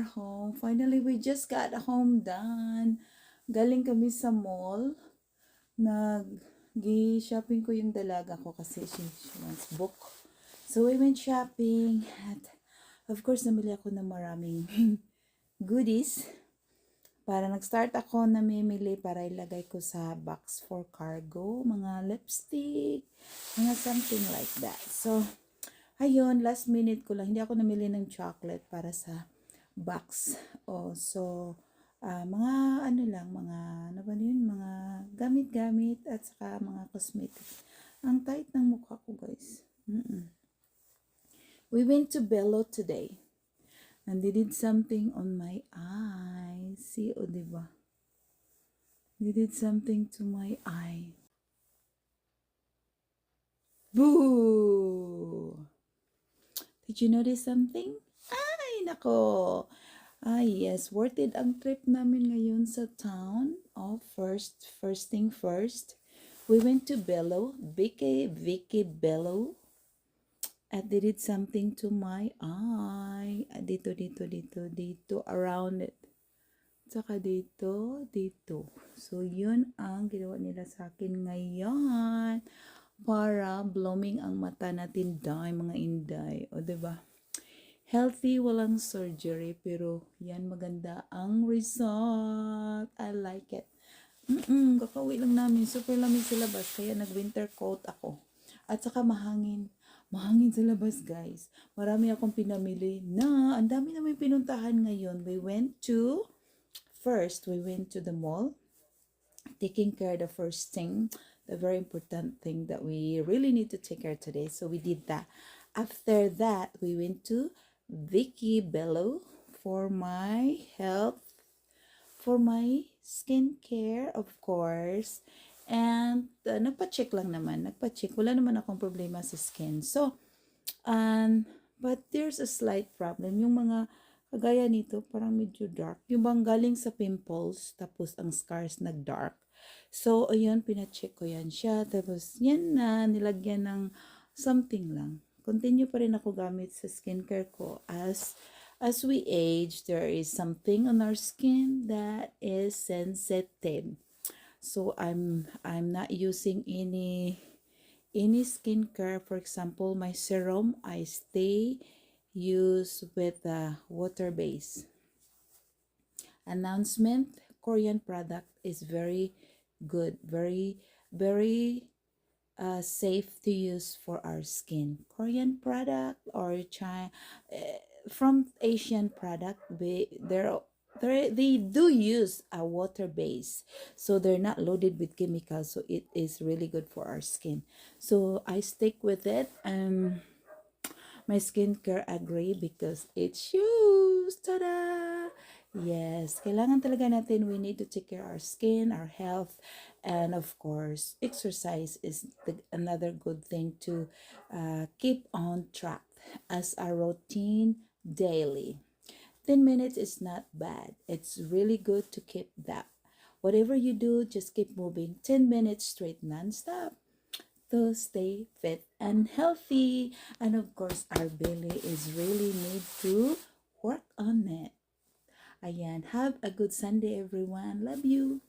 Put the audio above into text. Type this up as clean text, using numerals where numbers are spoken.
our home. Finally, we just got home done. Galing kami sa mall. Nag-shopping ko yung dalaga ko kasi she wants book. So, we went shopping. At, of course, namili ako ng maraming goodies. Para nag-start ako namimili para ilagay ko sa box for cargo. Mga lipstick, mga something like that. So, ayun, last minute ko lang. Hindi ako namili ng chocolate para sa box. Mga ano lang, mga, ano ba yun? Mga gamit-gamit at saka mga cosmetics. Ang tight ng mukha ko, guys. We went to Bello today. And they did something on my eye. See, o diba? They did something to my eye. Boo! Did you notice something? Ay, nako! Yes, worth it ang trip namin ngayon sa town. First thing first, we went to Bello, Vicky Bello. At they did something to my eye. Dito, around it. Saka dito. So, yun ang ginawa nila sa akin ngayon. Para blooming ang mata natin, mga inday. O, diba? Healthy, walang surgery, pero yan, maganda ang result. I like it. Kakauwi lang namin. Super lamig sa labas, kaya nag-winter coat ako. At saka mahangin. Mahangin sa labas, guys. Marami akong pinamili na ang dami namin pinuntahan ngayon. We went to the mall, taking care of the first thing, the very important thing that we really need to take care today. So we did that. After that, we went to Vicky Bello for my health, for my skincare, of course. And nagpa-check lang naman. Wala naman akong problema sa skin. So, but there's a slight problem. Yung mga kagaya nito, parang medyo dark. Yung bang galing sa pimples, tapos ang scars nag-dark. So, ayun, pina-check ko yan siya. Tapos, yan na, nilagyan ng something lang. Continue pa rin ako gamit sa skincare ko. As we age, there is something on our skin that is sensitive. So, I'm not using any skincare. For example, my serum, I stay use with water base. Announcement, Korean product is very good, very safe to use for our skin. Korean product or China, from Asian product, they do use a water base, so they're not loaded with chemicals, so it is really good for our skin. So I stick with it, and my skincare agree because it's used. Ta-da! Yes, kailangan talaga natin, we need to take care of our skin, our health, and of course, exercise is another good thing to keep on track as a routine daily. 10 minutes is not bad. It's really good to keep that. Whatever you do, just keep moving 10 minutes straight non-stop to stay fit and healthy. And of course, our belly is really need to work on it. Ayan, have a good Sunday everyone. Love you.